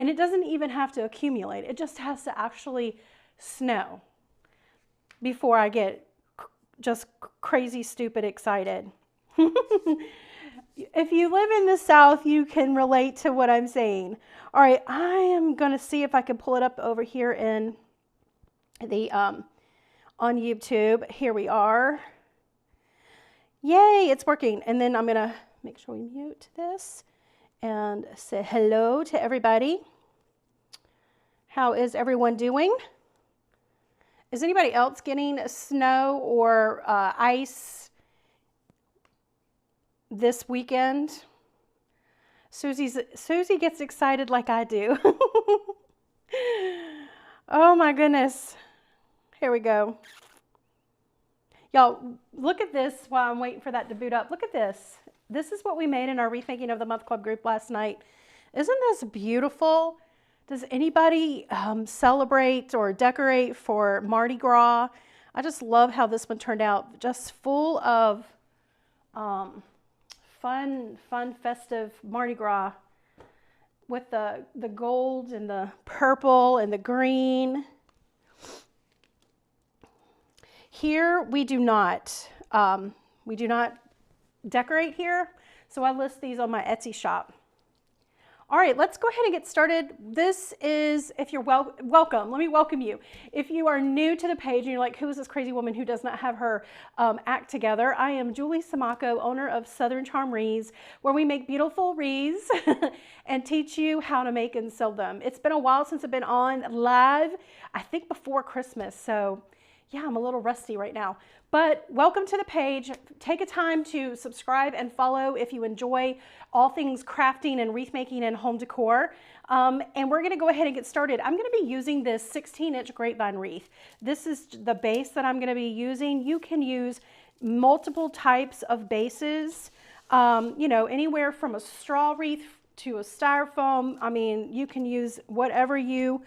And it doesn't even have to accumulate. It just has to actually snow before I get just crazy, stupid excited. If you live in the South, you can relate to what I'm saying. All right, I am going to see if I can pull it up over here in the on YouTube. Here we are. Yay, it's working. And then I'm going to make sure we mute this and say hello to everybody. How is everyone doing? Is anybody else getting snow or ice this weekend? Susie gets excited like I do. Oh my goodness. Here we go. Y'all, look at this while I'm waiting for that to boot up. Look at this. This is what we made in our Wreath Making of the Month Club group last night. Isn't this beautiful? Does anybody celebrate or decorate for Mardi Gras? I just love how this one turned out. Just full of fun, festive Mardi Gras with the gold and the purple and the green. Here we do not decorate here, so I list these on my Etsy shop. All right, let's go ahead and get started. This is, if you're welcome, let me welcome you. If you are new to the page and you're like, who is this crazy woman who does not have her act together? I am Julie Siomacco, owner of Southern Charm Wreaths, where we make beautiful wreaths and teach you how to make and sell them. It's been a while since I've been on live, I think before Christmas, so yeah, I'm a little rusty right now. But welcome to the page. Take a time to subscribe and follow if you enjoy all things crafting and wreath making and home decor. And we're gonna go ahead and get started. I'm gonna be using this 16-inch grapevine wreath. This is the base that I'm gonna be using. You can use multiple types of bases, you know, anywhere from a straw wreath to a styrofoam. I mean, you can use whatever you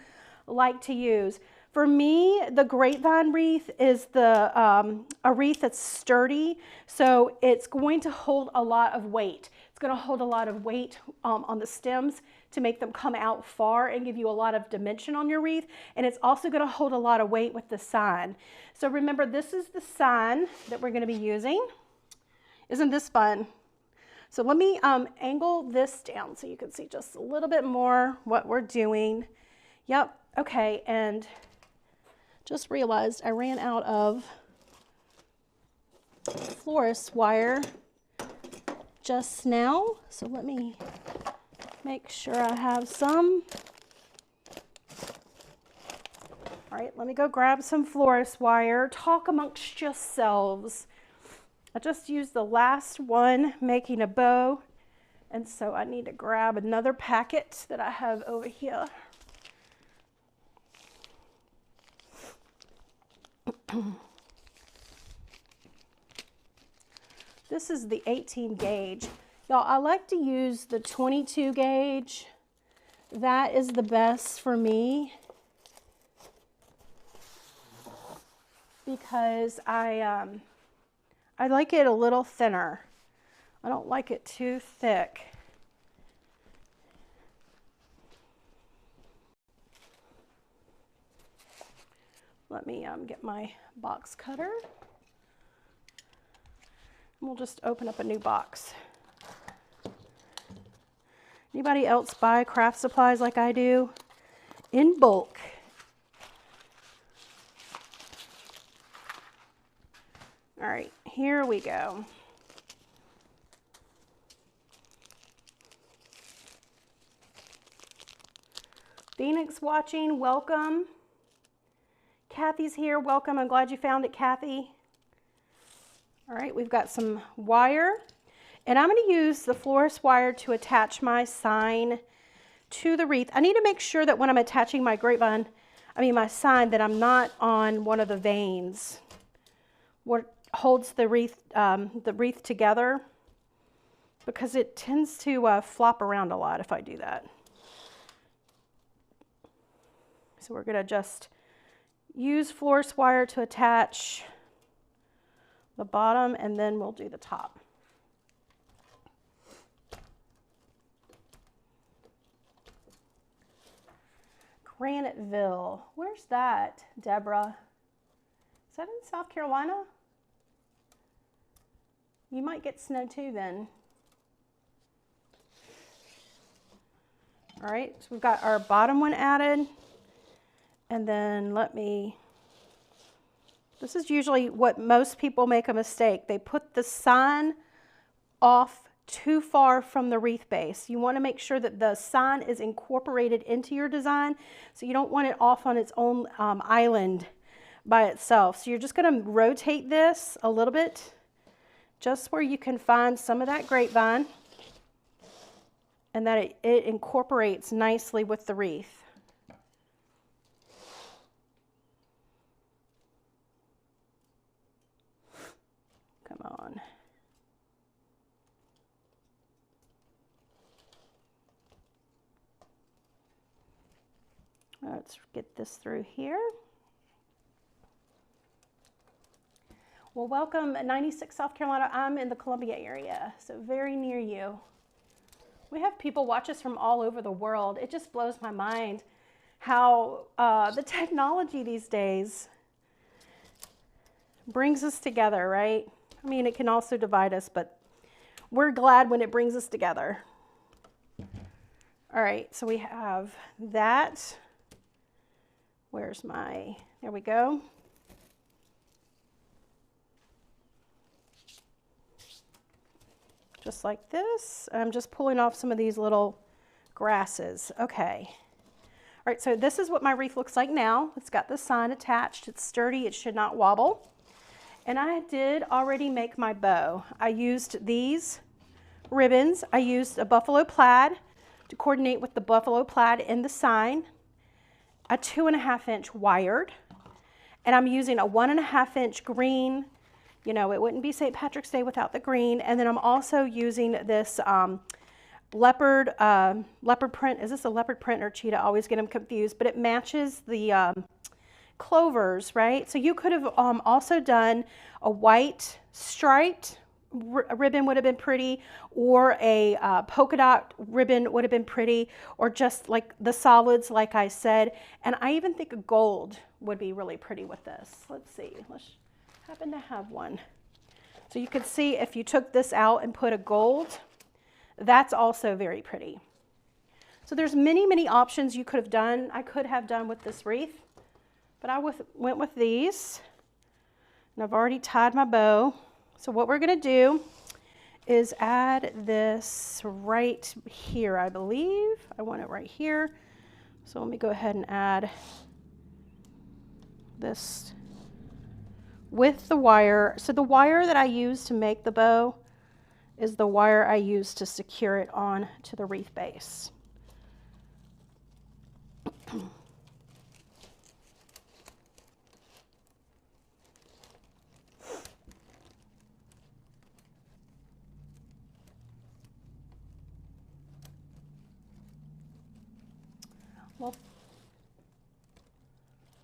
like to use. For me, the grapevine wreath is a wreath that's sturdy, so it's going to hold a lot of weight. It's going to hold a lot of weight on the stems to make them come out far and give you a lot of dimension on your wreath, and it's also going to hold a lot of weight with the sign. So remember, this is the sign that we're going to be using. Isn't this fun? So let me angle this down so you can see just a little bit more what we're doing. Yep, okay, and just realized I ran out of Florist wire just now, so let me make sure I have some. All right, let me go grab some Florist wire. Talk amongst yourselves. I just used the last one making a bow, and so I need to grab another packet that I have over here. This is the 18 gauge. Y'all, I like to use the 22 gauge. That is the best for me because I like it a little thinner. I don't like it too thick. Let me get my box cutter. We'll just open up a new box. Anybody else buy craft supplies like I do? In bulk. All right, here we go. Phoenix watching, welcome. Kathy's here, welcome. I'm glad you found it, Kathy. All right, we've got some wire, and I'm going to use the Florist wire to attach my sign to the wreath. I need to make sure that when I'm attaching my my sign, that I'm not on one of the veins. What holds the wreath together, because it tends to flop around a lot if I do that. So we're going to just use Florist wire to attach the bottom, and then we'll do the top. Graniteville. Where's that, Deborah? Is that in South Carolina? You might get snow too then. All right, so we've got our bottom one added. And then this is usually what most people make a mistake. They put the sign off too far from the wreath base. You want to make sure that the sign is incorporated into your design. So you don't want it off on its own island by itself. So you're just going to rotate this a little bit, just where you can find some of that grapevine, and that it incorporates nicely with the wreath. Come on. Let's get this through here. Well, welcome 96 South Carolina. I'm in the Columbia area, so very near you. We have people watch us from all over the world. It just blows my mind how the technology these days brings us together, right? I mean, it can also divide us, but we're glad when it brings us together. All right, so we have that. Where's my, there we go. Just like this. I'm just pulling off some of these little grasses. Okay. All right, so this is what my wreath looks like now. It's got the sign attached. It's sturdy. It should not wobble. And I did already make my bow. I used these ribbons. I used a buffalo plaid to coordinate with the buffalo plaid in the sign, a 2.5 inch wired, and I'm using a 1.5 inch green. You know, it wouldn't be St. Patrick's Day without the green. And then I'm also using this leopard print. Is this a leopard print or cheetah? I always get them confused, but it matches the clovers, right? So you could have also done a white striped ribbon would have been pretty, or a polka dot ribbon would have been pretty, or just like the solids like I said. And I even think a gold would be really pretty with this. Let's see, let's happen to have one. So you could see if you took this out and put a gold, that's also very pretty. So there's many, many options you could have done. I could have done with this wreath, but I went with these, and I've already tied my bow. So what we're going to do is add this right here, I believe. I want it right here. So let me go ahead and add this with the wire. So the wire that I use to make the bow is the wire I use to secure it on to the wreath base.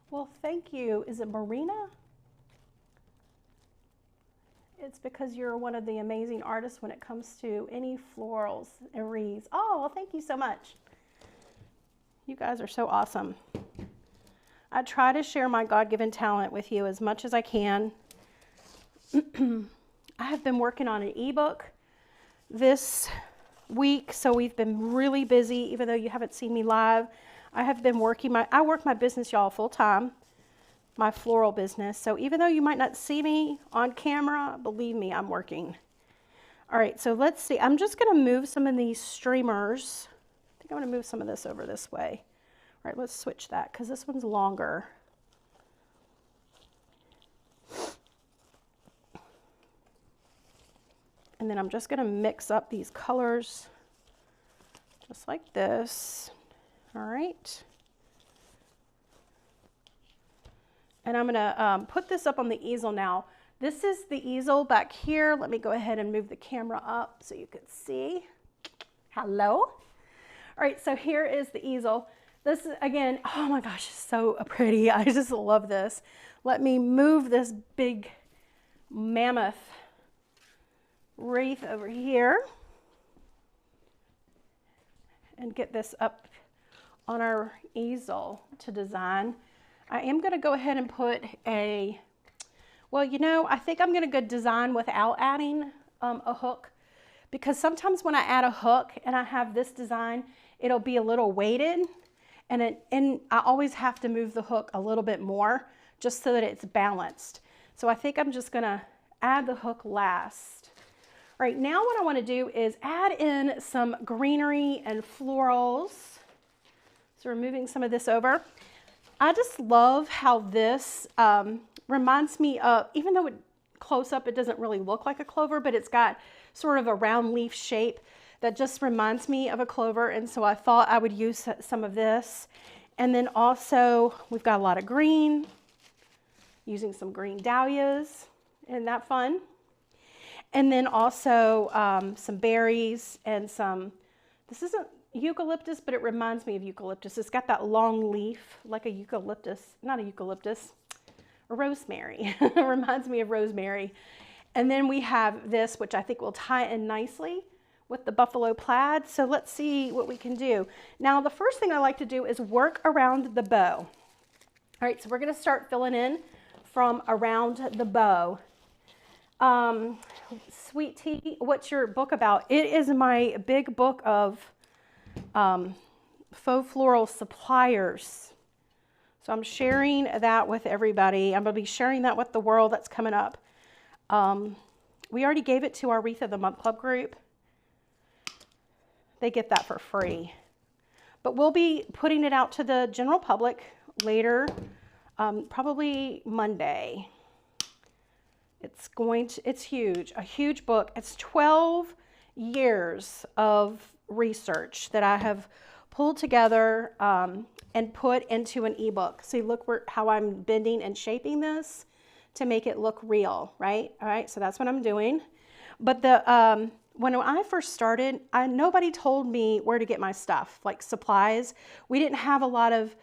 Well, thank you. Is it Marina? It's because you're one of the amazing artists when it comes to any florals and wreaths. Oh, well, thank you so much. You guys are so awesome. I try to share my God-given talent with you as much as I can. I have been working on an ebook this week, so we've been really busy, even though you haven't seen me live. I have been working I work my business, y'all, full time, my floral business. So even though you might not see me on camera, believe me, I'm working. All right, so let's see. I'm just going to move some of these streamers. I think I'm going to move some of this over this way. All right, let's switch that because this one's longer. And then I'm just going to mix up these colors just like this. All right. And I'm going to put this up on the easel now. This is the easel back here. Let me go ahead and move the camera up so you can see. Hello. All right, so here is the easel. This is, again, oh my gosh, it's so pretty. I just love this. Let me move this big mammoth wreath over here and get this up on our easel to design, I am going to go ahead and put a, well, you know, I think I'm going to go design without adding a hook, because sometimes when I add a hook and I have this design, it'll be a little weighted, and I always have to move the hook a little bit more just so that it's balanced. So I think I'm just going to add the hook last. All right, now what I want to do is add in some greenery and florals. So we're moving some of this over. I just love how this reminds me of, even though close up it doesn't really look like a clover, but it's got sort of a round leaf shape that just reminds me of a clover. And so I thought I would use some of this. And then also we've got a lot of green, using some green dahlias. Isn't that fun? And then also some berries and some, this isn't eucalyptus, but it reminds me of eucalyptus. It's got that long leaf like a eucalyptus, not a eucalyptus, a rosemary. It reminds me of rosemary. And then we have this, which I think will tie in nicely with the buffalo plaid. So let's see what we can do. Now, the first thing I like to do is work around the bow. All right, so we're going to start filling in from around the bow. Sweet Tea, what's your book about? It is my big book of faux floral suppliers. So I'm sharing that with everybody. I'm going to be sharing that with the world. That's coming up. We already gave it to our Wreath of the Month Club group. They get that for free. But we'll be putting it out to the general public later, probably Monday. It's huge, a huge book. It's 12 years of research that I have pulled together and put into an ebook. See, look how I'm bending and shaping this to make it look real, right? All right, so that's what I'm doing. But when I first started, nobody told me where to get my stuff, like supplies. We didn't have a lot of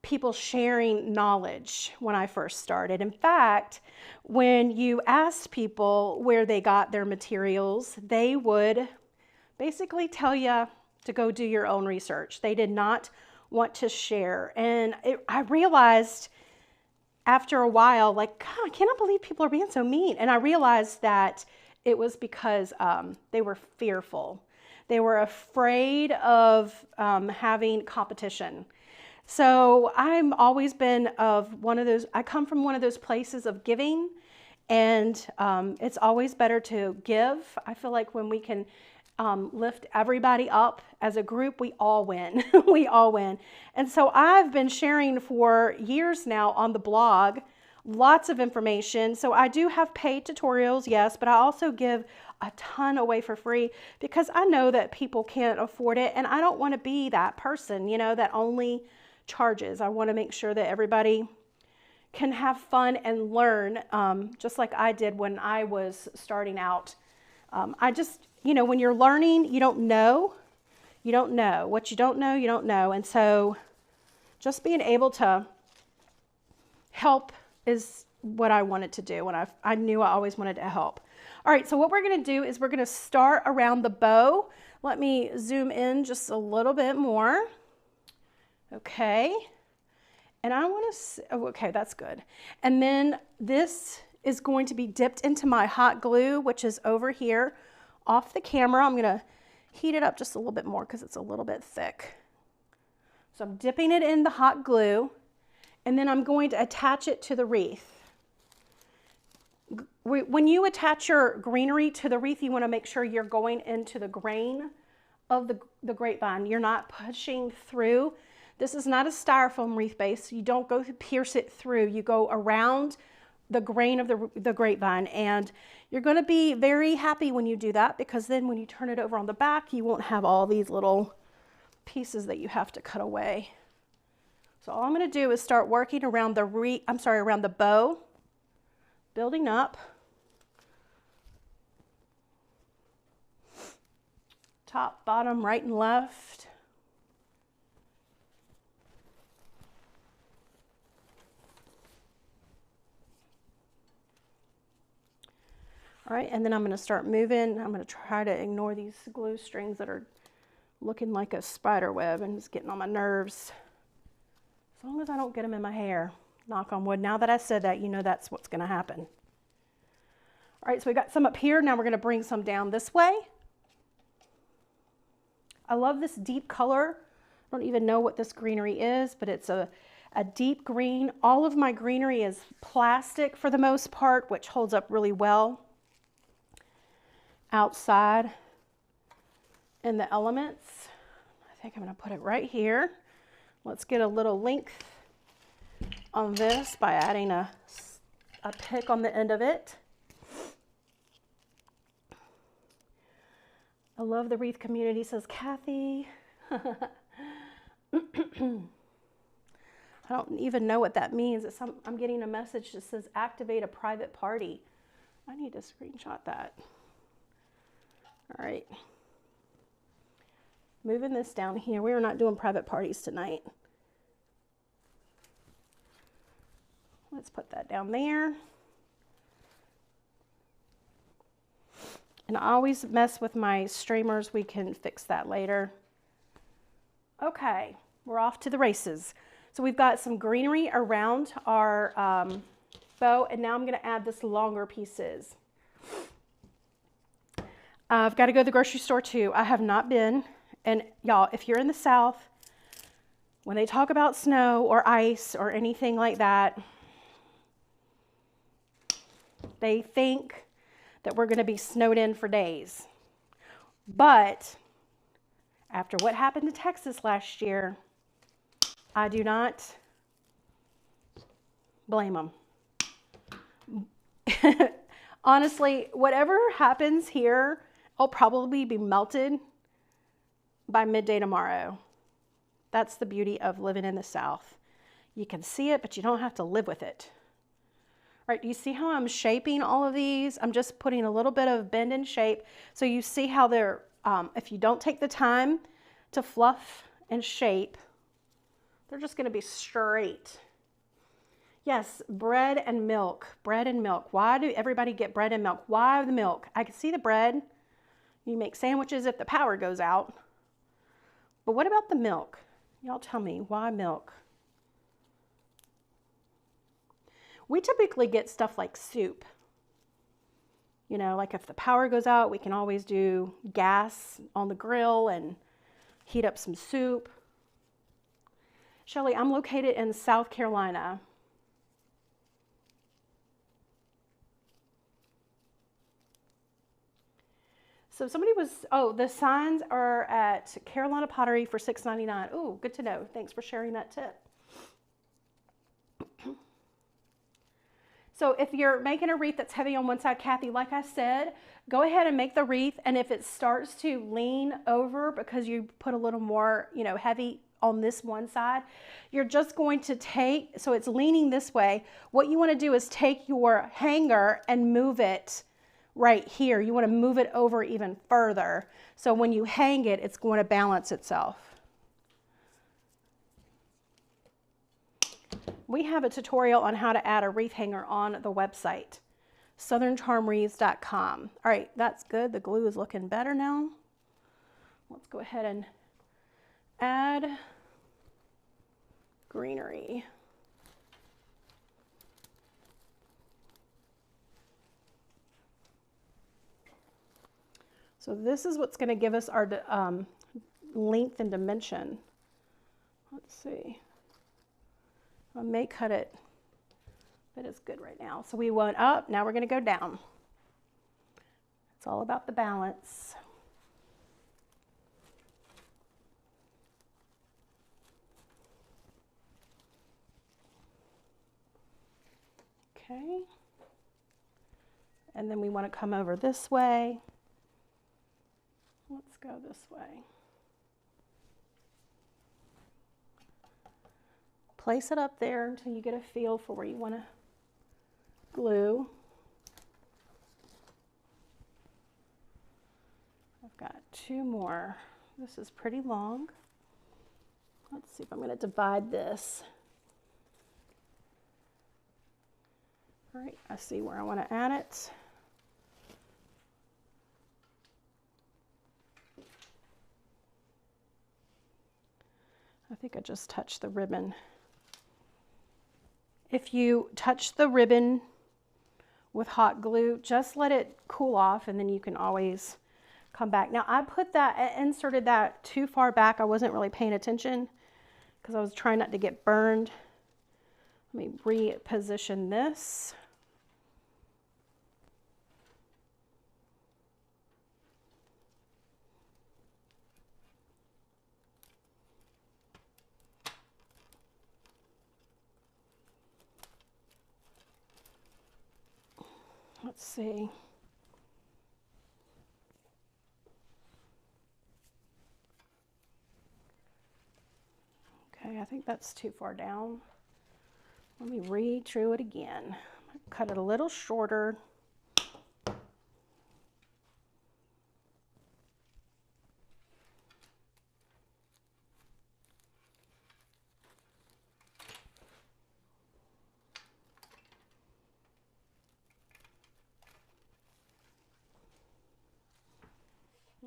people sharing knowledge when I first started. In fact, when you asked people where they got their materials, they would basically tell you to go do your own research. They did not want to share. And I realized after a while, like, God, I cannot believe people are being so mean. And I realized that it was because they were fearful. They were afraid of having competition. So I've always been I come from one of those places of giving, and it's always better to give. I feel like when we can lift everybody up as a group, we all win. We all win. And so I've been sharing for years now on the blog lots of information. So I do have paid tutorials, yes, but I also give a ton away for free because I know that people can't afford it, and I don't want to be that person, you know, that only charges. I want to make sure that everybody can have fun and learn, just like I did when I was starting out. You know, when you're learning, you don't know. You don't know. What you don't know, you don't know. And so just being able to help is what I wanted to do when I knew I always wanted to help. All right, so what we're going to do is we're going to start around the bow. Let me zoom in just a little bit more. Okay. And I want to, okay, that's good. And then this is going to be dipped into my hot glue, which is over here off the camera. I'm going to heat it up just a little bit more because it's a little bit thick. So I'm dipping it in the hot glue, and then I'm going to attach it to the wreath. When you attach your greenery to the wreath, you want to make sure you're going into the grain of the grapevine. You're not pushing through. This is not a styrofoam wreath base. You don't go pierce it through. You go around the grain of the grapevine, and you're going to be very happy when you do that, because then when you turn it over on the back, you won't have all these little pieces that you have to cut away. So all I'm going to do is start working around around the bow, building up. Top, bottom, right and left. All right, and then I'm going to start moving. I'm going to try to ignore these glue strings that are looking like a spider web and it's getting on my nerves. As long as I don't get them in my hair, knock on wood. Now that I said that, you know that's what's going to happen. All right, so we got some up here. Now we're going to bring some down this way. I love this deep color. I don't even know what this greenery is, but it's a deep green. All of my greenery is plastic for the most part, which holds up really well outside in the elements. I think I'm going to put it right here. Let's get a little length on this by adding a pick on the end of it. I love the wreath community, says Kathy. I don't even know what that means. I'm getting a message that says activate a private party. I need to screenshot that. All right. Moving this down here. We are not doing private parties tonight. Let's put that down there. And I always mess with my streamers. We can fix that later. Okay, we're off to the races. So we've got some greenery around our bow, and now I'm going to add this longer pieces. I've got to go to the grocery store too. I have not been. And y'all, if you're in the South, when they talk about snow or ice or anything like that, they think that we're going to be snowed in for days. But after what happened to Texas last year, I do not blame them. Honestly, whatever happens here, I'll probably be melted by midday tomorrow. That's the beauty of living in the South. You can see it, but you don't have to live with it. All right, do you see how I'm shaping all of these? I'm just putting a little bit of bend and shape. So you see how they're, if you don't take the time to fluff and shape, they're just gonna be straight. Yes, bread and milk, bread and milk. Why do everybody get bread and milk? Why the milk? I can see the bread. You make sandwiches if the power goes out. But what about the milk? Y'all tell me, why milk? We typically get stuff like soup. You know, like if the power goes out, we can always do gas on the grill and heat up some soup. Shelley, I'm located in South Carolina. So somebody was, oh, the signs are at Carolina Pottery for $6.99. Oh, good to know. Thanks for sharing that tip. So if you're making a wreath that's heavy on one side, Kathy, like I said, go ahead and make the wreath. And if it starts to lean over because you put a little more, you know, heavy on this one side, you're just going to take, so it's leaning this way. What you want to do is take your hanger and move it right here. You want to move it over even further. So when you hang it, it's going to balance itself. We have a tutorial on how to add a wreath hanger on the website, southerncharmwreaths.com. All right, that's good. The glue is looking better now. Let's go ahead and add greenery. So this is what's going to give us our length and dimension. Let's see. I may cut it, but it's good right now. So we went up, now we're going to go down. It's all about the balance. Okay. And then we want to come over this way. Let's go this way. Place it up there until you get a feel for where you want to glue. I've got two more. This is pretty long. Let's see if I'm going to divide this. All right, I see where I want to add it. I think I just touched the ribbon. If you touch the ribbon with hot glue, just let it cool off and then you can always come back. Now I inserted that too far back. I wasn't really paying attention because I was trying not to get burned. Let me reposition this. Let's see. Okay, I think that's too far down. Let me re-true it again. Cut it a little shorter.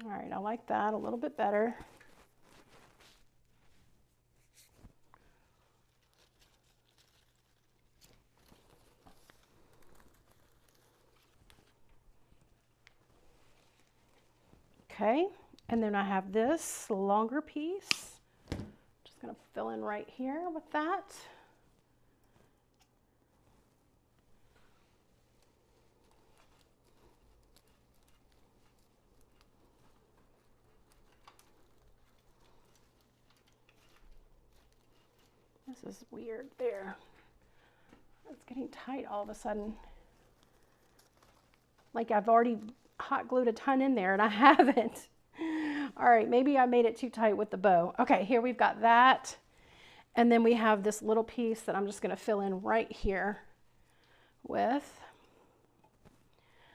All right, I like that a little bit better. Okay, and then I have this longer piece. Just gonna fill in right here with that. This is weird there. It's getting tight all of a sudden. Like I've already hot glued a ton in there and I haven't. All right, maybe I made it too tight with the bow. Okay, here we've got that. And then we have this little piece that I'm just gonna fill in right here with.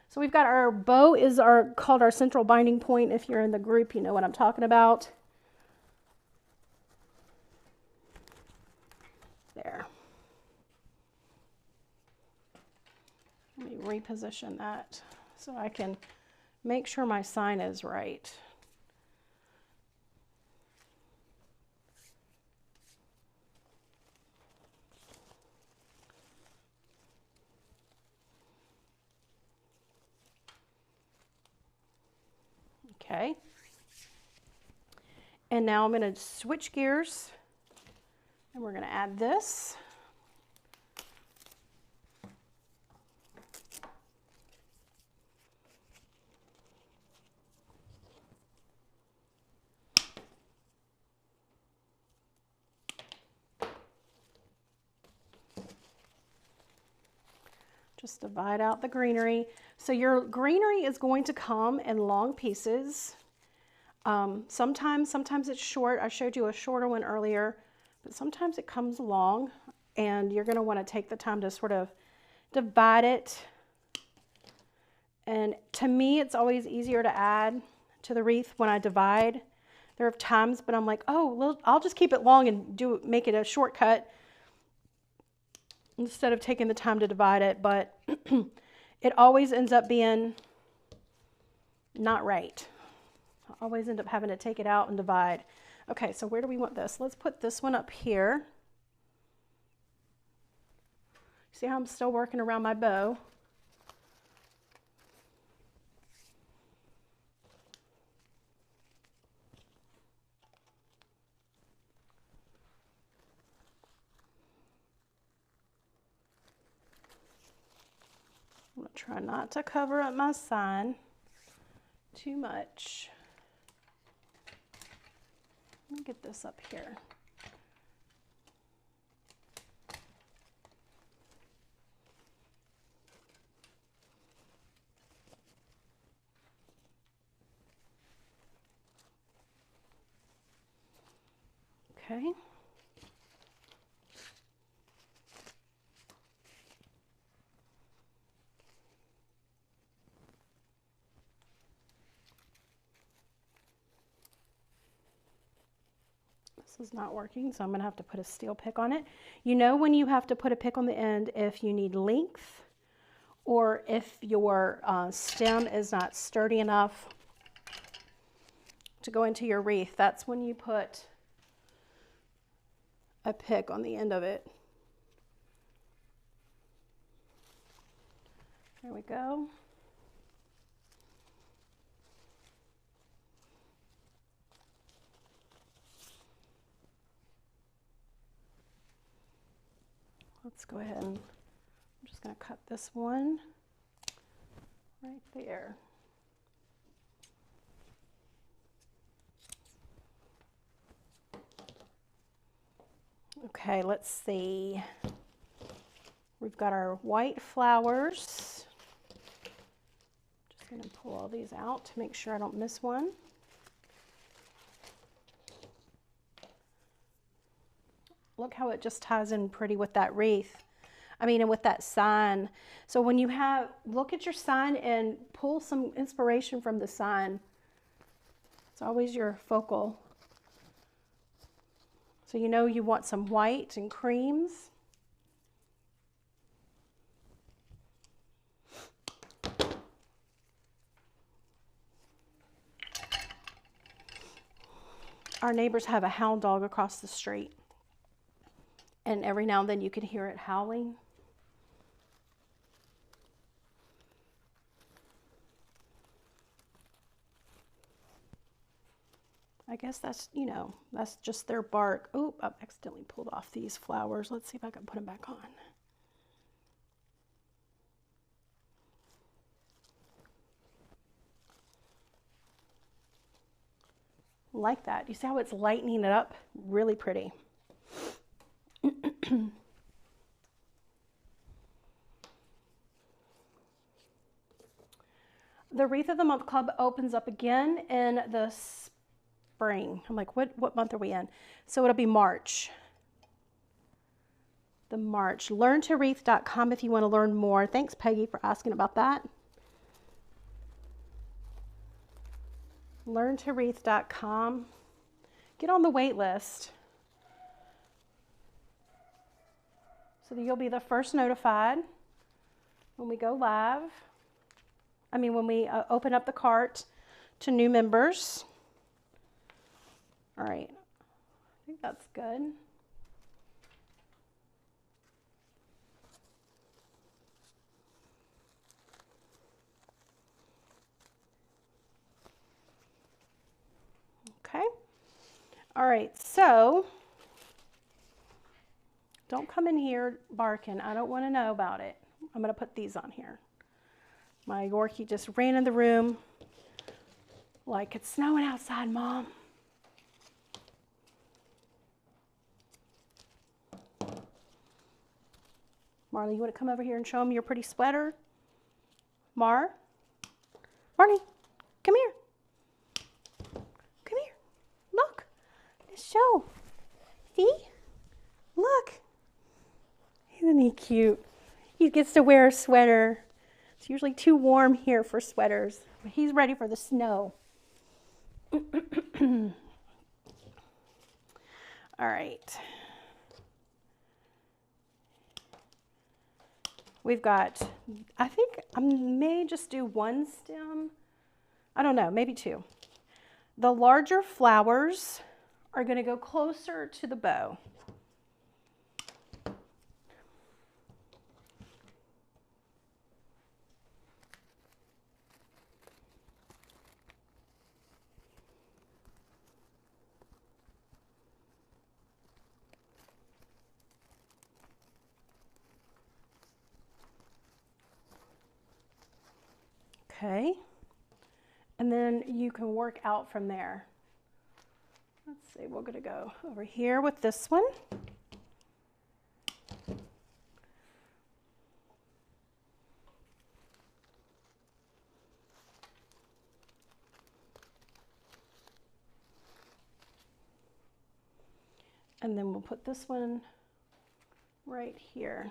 So we've got our bow is called our central binding point. If you're in the group, you know what I'm talking about. There. Let me reposition that so I can make sure my sign is right. Okay. And now I'm going to switch gears and we're going to add this. Just divide out the greenery. So your greenery is going to come in long pieces. Sometimes it's short. I showed you a shorter one earlier, but sometimes it comes long and you're going to want to take the time to sort of divide it. And to me, it's always easier to add to the wreath when I divide. There are times, but I'm like, oh, well, I'll just keep it long and make it a shortcut instead of taking the time to divide it, but it always ends up being not right. I always end up having to take it out and divide. Okay, so where do we want this? Let's put this one up here. See how I'm still working around my bow? I'm going to try not to cover up my sign too much. Let me get this up here. Okay. This is not working, so I'm going to have to put a steel pick on it. You know when you have to put a pick on the end if you need length or if your stem is not sturdy enough to go into your wreath. That's when you put a pick on the end of it. There we go. Let's go ahead and I'm just going to cut this one right there. Okay, let's see. We've got our white flowers. Just going to pull all these out to make sure I don't miss one. Look how it just ties in pretty with that wreath. I mean, and with that sign. So when you have, look at your sign and pull some inspiration from the sign. It's always your focal. So you know you want some white and creams. Our neighbors have a hound dog across the street. And every now and then you can hear it howling. I guess that's, you know, that's just their bark. Oh, I accidentally pulled off these flowers. Let's see if I can put them back on. Like that. You see how it's lightening it up? Really pretty. The Wreath of the Month Club opens up again in the spring. I'm like, what month are we in? So it'll be March. The March. LearnToWreath.com if you want to learn more. Thanks, Peggy, for asking about that. LearnToWreath.com. Get on the wait list so that you'll be the first notified when we go live. I mean, when we open up the cart to new members. All right, I think that's good. Okay. All right, so don't come in here barking. I don't want to know about it. I'm going to put these on here. My Yorkie just ran in the room like it's snowing outside, Mom. Marley, you want to come over here and show them your pretty sweater? Marnie, come here. Come here. Look. Let's show. See? Look. Isn't he cute? He gets to wear a sweater. It's usually too warm here for sweaters. But he's ready for the snow. All right. We've got, I think I may just do one stem. I don't know, maybe two. The larger flowers are going to go closer to the bow. Okay, and then you can work out from there. Let's see, we're going to go over here with this one. And then we'll put this one right here.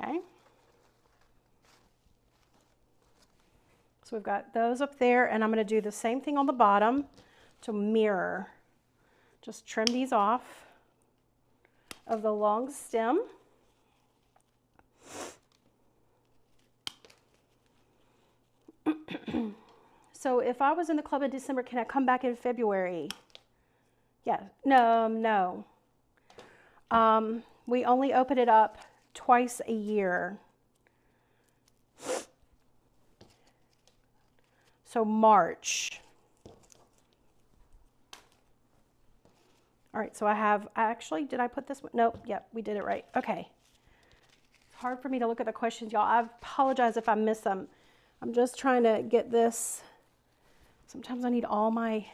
Okay. So we've got those up there, and I'm going to do the same thing on the bottom to mirror. Just trim these off of the long stem. So if I was in the club in December, can I come back in February? Yeah, no. We only open it up twice a year. So March. All right, so actually, did I put this one? Nope, yep, we did it right. Okay. It's hard for me to look at the questions, y'all. I apologize if I miss them. I'm just trying to get this. Sometimes I need all my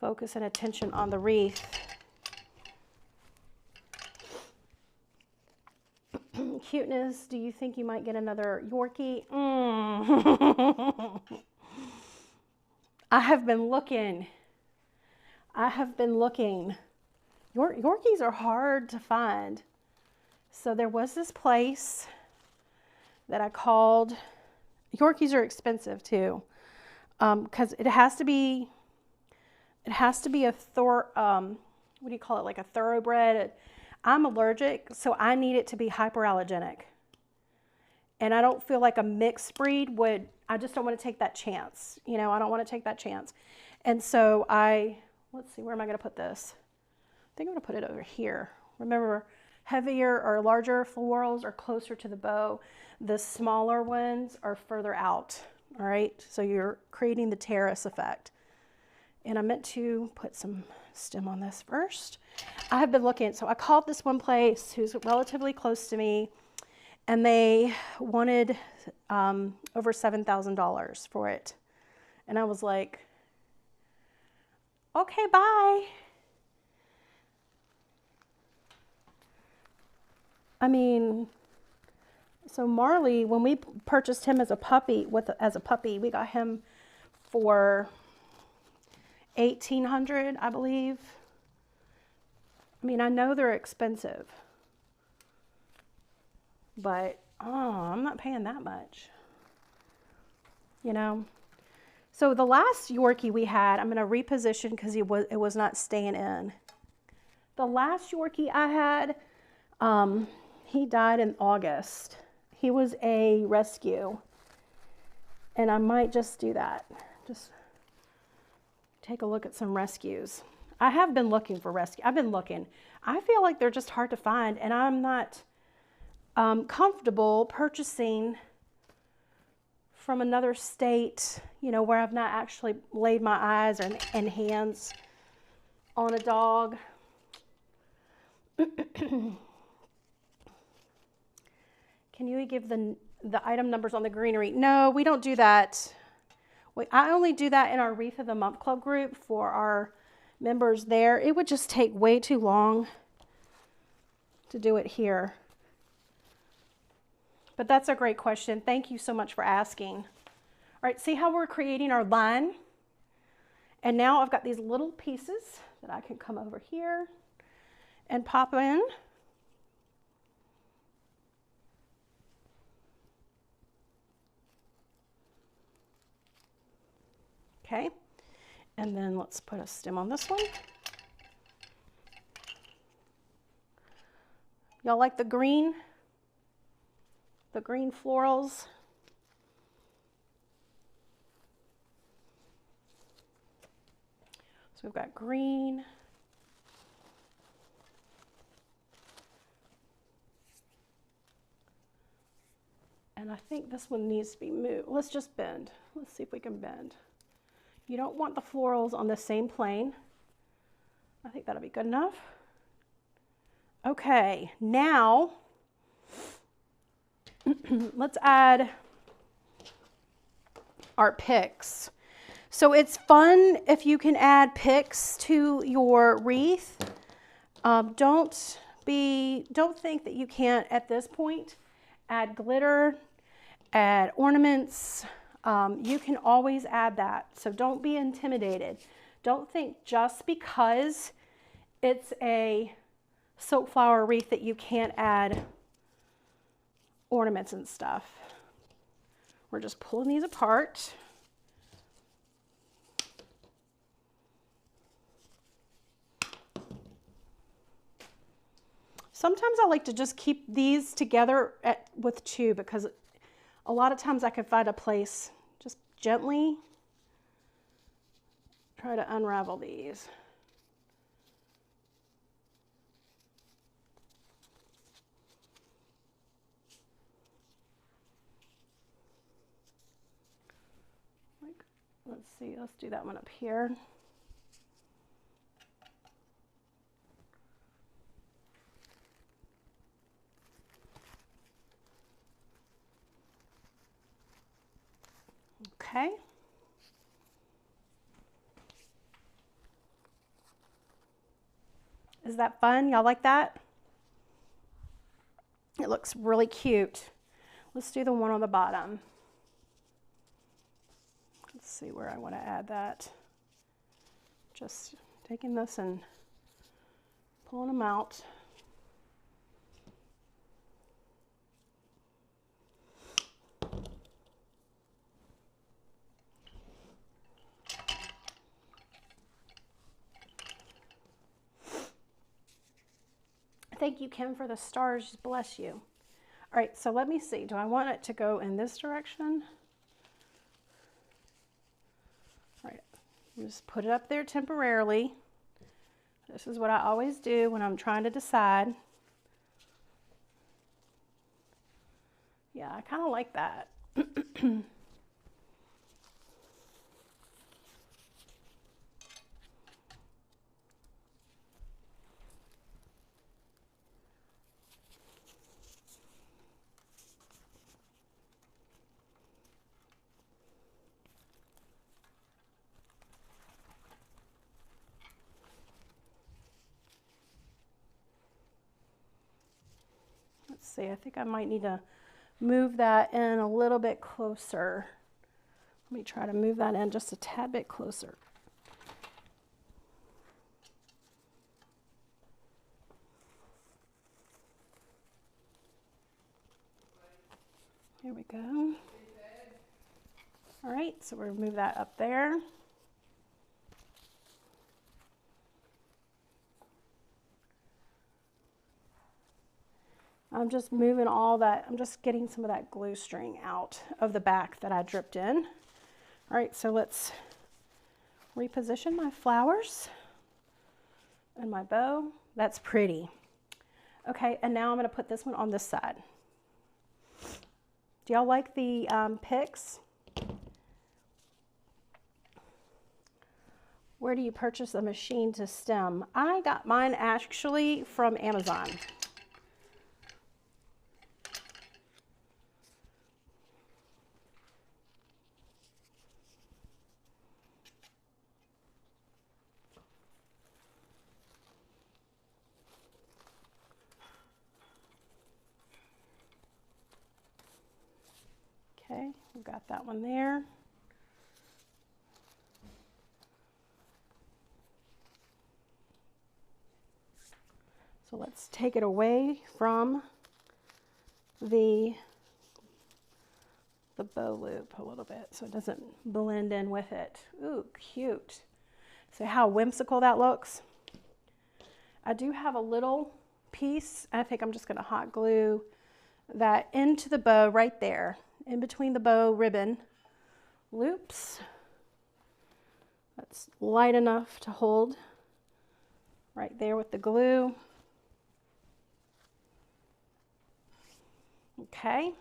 focus and attention on the wreath. Cuteness, do you think you might get another Yorkie? I have been looking. Yorkies are hard to find. So there was this place that I called. Yorkies are expensive too, because it has to be a what do you call it, like a thoroughbred. I'm allergic, so I need it to be hyperallergenic. And I don't feel like a mixed breed would, I just don't want to take that chance. You know, I don't want to take that chance. And so let's see, where am I going to put this? I think I'm going to put it over here. Remember, heavier or larger florals are closer to the bow. The smaller ones are further out, all right? So you're creating the terrace effect. And I meant to put some stem on this first. I have been looking, so I called this one place who's relatively close to me, and they wanted over $7,000 for it. And I was like, okay, bye. I mean, so Marley, when we purchased him as a puppy, we got him for $1,800, I believe. I mean, I know they're expensive, but I'm not paying that much, you know. So the last Yorkie we had, I'm going to reposition because it was not staying in. The last Yorkie I had, he died in August. He was a rescue, and I might just do that. Just take a look at some rescues. I have been looking for rescue. I've been looking. I feel like they're just hard to find, and I'm not comfortable purchasing from another state, you know, where I've not actually laid my eyes and hands on a dog. Can you give the item numbers on the greenery? No, we don't do that. I only do that in our Wreath of the Month Club group for our members there. It would just take way too long to do it here. But that's a great question. Thank you so much for asking. All right, see how we're creating our line? And now I've got these little pieces that I can come over here and pop in. Okay, and then let's put a stem on this one. Y'all like the green? The green florals? So we've got green. And I think this one needs to be moved. Let's just bend. Let's see if we can bend. You don't want the florals on the same plane. I think that'll be good enough. Okay, now let's add our picks. So it's fun if you can add picks to your wreath. Don't think that you can't at this point. Add glitter, add ornaments. You can always add that. So don't be intimidated. Don't think just because it's a silk flower wreath that you can't add ornaments and stuff. We're just pulling these apart. Sometimes I like to just keep these together with 2 because a lot of times I can find a place. Just gently try to unravel these. Let's see, let's do that one up here. Okay. Is that fun? Y'all like that? It looks really cute. Let's do the one on the bottom. Let's see where I want to add that. Just taking this and pulling them out. Thank you, Kim, for the stars. Bless you. All right, so let me see. Do I want it to go in this direction? All right, just put it up there temporarily. This is what I always do when I'm trying to decide. Yeah, I kind of like that. Let's see, I think I might need to move that in a little bit closer. Let me try to move that in just a tad bit closer. Here we go. All right, so we'll move that up there. I'm just moving all that, I'm just getting some of that glue string out of the back that I dripped in. All right, so let's reposition my flowers and my bow. That's pretty. Okay, and now I'm gonna put this one on this side. Do y'all like the picks? Where do you purchase a machine to stem? I got mine actually from Amazon. Okay, we've got that one there. So let's take it away from the bow loop a little bit so it doesn't blend in with it. Ooh, cute. See how whimsical that looks? I do have a little piece. I think I'm just going to hot glue that into the bow right there, in between the bow ribbon loops. That's light enough to hold right there with the glue. Okay.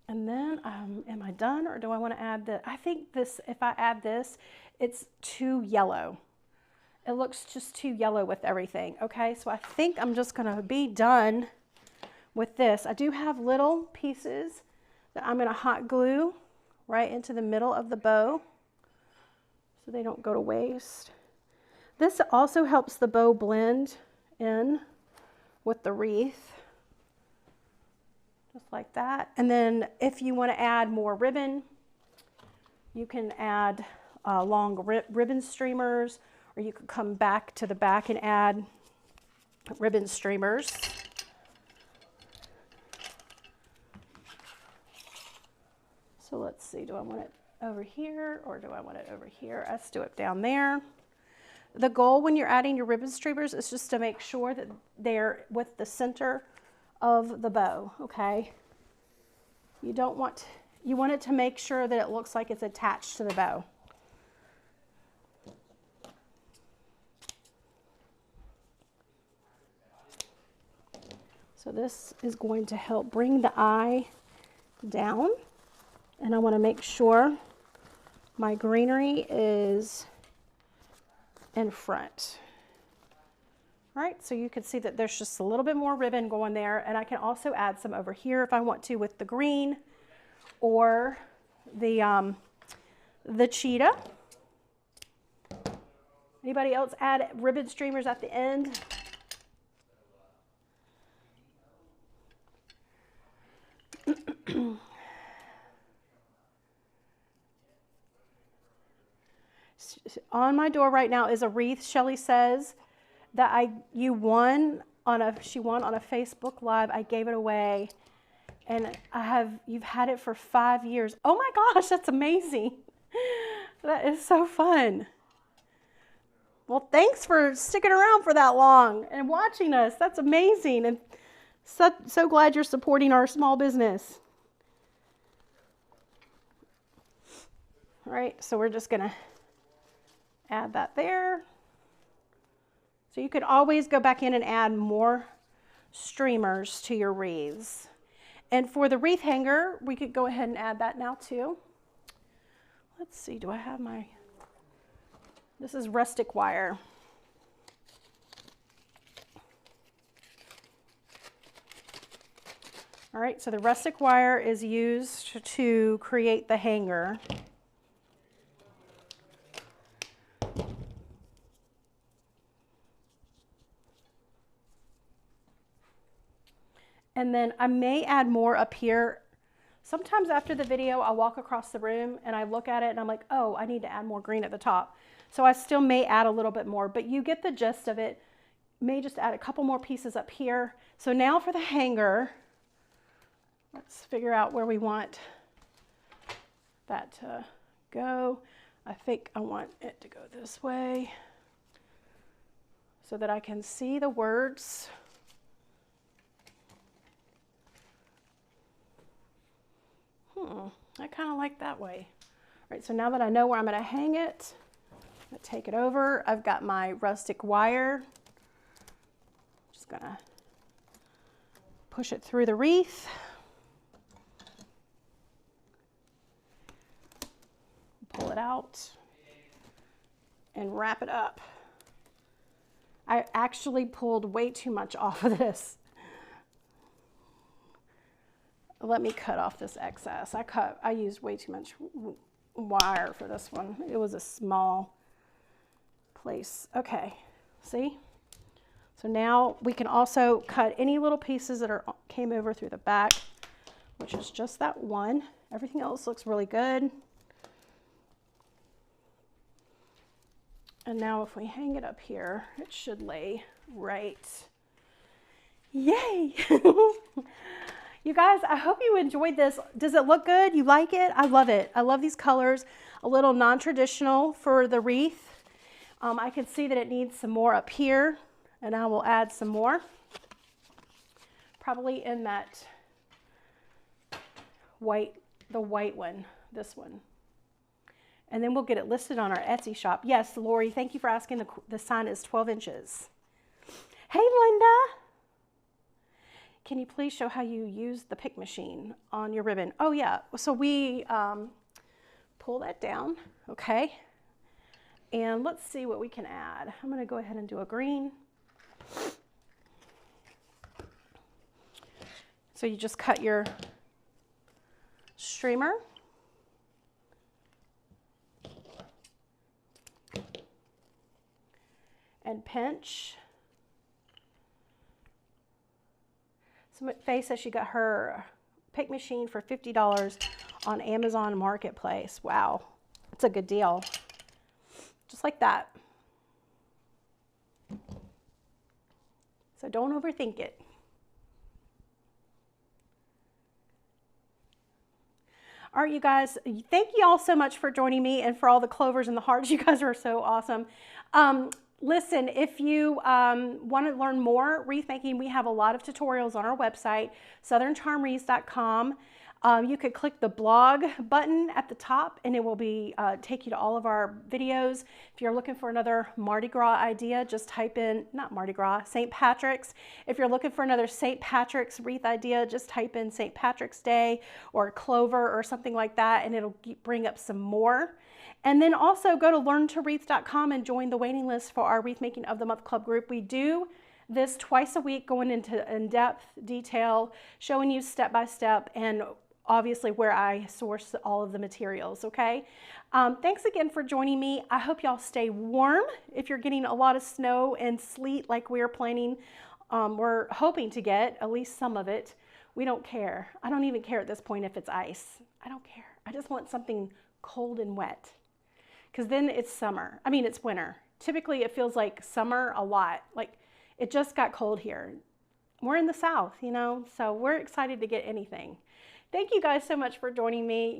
And then, am I done, or do I want to add the, I think this, if I add this, it's too yellow. It looks just too yellow with everything. Okay, so I think I'm just going to be done with this. I do have little pieces that I'm going to hot glue right into the middle of the bow so they don't go to waste. This also helps the bow blend in with the wreath. Just like that. And then if you want to add more ribbon, you can add long ribbon streamers, or you could come back to the back and add ribbon streamers. So let's see, do I want it over here or do I want it over here? Let's do it down there. The goal when you're adding your ribbon streamers is just to make sure that they're with the center of the bow, okay? You want it to make sure that it looks like it's attached to the bow. So this is going to help bring the eye down, and I want to make sure my greenery is in front. All right, so you can see that there's just a little bit more ribbon going there, and I can also add some over here if I want to with the green or the cheetah. Anybody else add ribbon streamers at the end? On my door right now is a wreath. Shelly says that she won on a Facebook Live. I gave it away, and you've had it for 5 years. Oh my gosh, that's amazing. That is so fun. Well, thanks for sticking around for that long and watching us. That's amazing, and so glad you're supporting our small business. All right, so we're just gonna add that there. So you could always go back in and add more streamers to your wreaths. And for the wreath hanger, we could go ahead and add that now too. Let's see, do I have this is rustic wire. All right, so the rustic wire is used to create the hanger. And then I may add more up here. Sometimes after the video, I'll walk across the room and I look at it and I'm like, oh, I need to add more green at the top. So I still may add a little bit more, but you get the gist of it. May just add a couple more pieces up here. So now for the hanger, let's figure out where we want that to go. I think I want it to go this way so that I can see the words. I kind of like that way. All right, so now that I know where I'm going to hang it, I'm going to take it over. I've got my rustic wire. Just going to push it through the wreath. Pull it out and wrap it up. I actually pulled way too much off of this. Let me cut off this excess. I used way too much wire for this one. It was a small place. Okay, see? So now we can also cut any little pieces that came over through the back, which is just that one. Everything else looks really good. And now if we hang it up here, it should lay right. Yay! You guys, I hope you enjoyed this. Does it look good? You like it? I love it. I love these colors. A little non-traditional for the wreath. I can see that it needs some more up here, and I will add some more. Probably in that white, the white one, this one. And then we'll get it listed on our Etsy shop. Yes, Lori, thank you for asking. The sign is 12 inches. Hey, Linda. Can you please show how you use the pick machine on your ribbon? Oh yeah, so we pull that down, okay? And let's see what we can add. I'm gonna go ahead and do a green. So you just cut your streamer. And pinch. Faye says she got her pick machine for $50 on Amazon Marketplace. Wow, that's a good deal. Just like that. So don't overthink it. All right, you guys, thank you all so much for joining me and for all the clovers and the hearts. You guys are so awesome. Listen, if you want to learn more wreath making, we have a lot of tutorials on our website, southerncharmwreaths.com. You could click the blog button at the top and it will be take you to all of our videos. If you're looking for another Mardi Gras idea, just type in, not Mardi Gras, St. Patrick's. If you're looking for another St. Patrick's wreath idea, just type in St. Patrick's Day or Clover or something like that, and it'll bring up some more. And then also go to learntowreath.com and join the waiting list for our Wreath Making of the Month Club group. We do this twice a week, going into in-depth detail, showing you step by step, and obviously where I source all of the materials, okay? Thanks again for joining me. I hope y'all stay warm. If you're getting a lot of snow and sleet like we're planning, we're hoping to get at least some of it. We don't care. I don't even care at this point if it's ice. I don't care. I just want something cold and wet, because then it's summer. I mean, it's winter. Typically it feels like summer a lot. Like it just got cold here. We're in the South, you know, so we're excited to get anything. Thank you guys so much for joining me.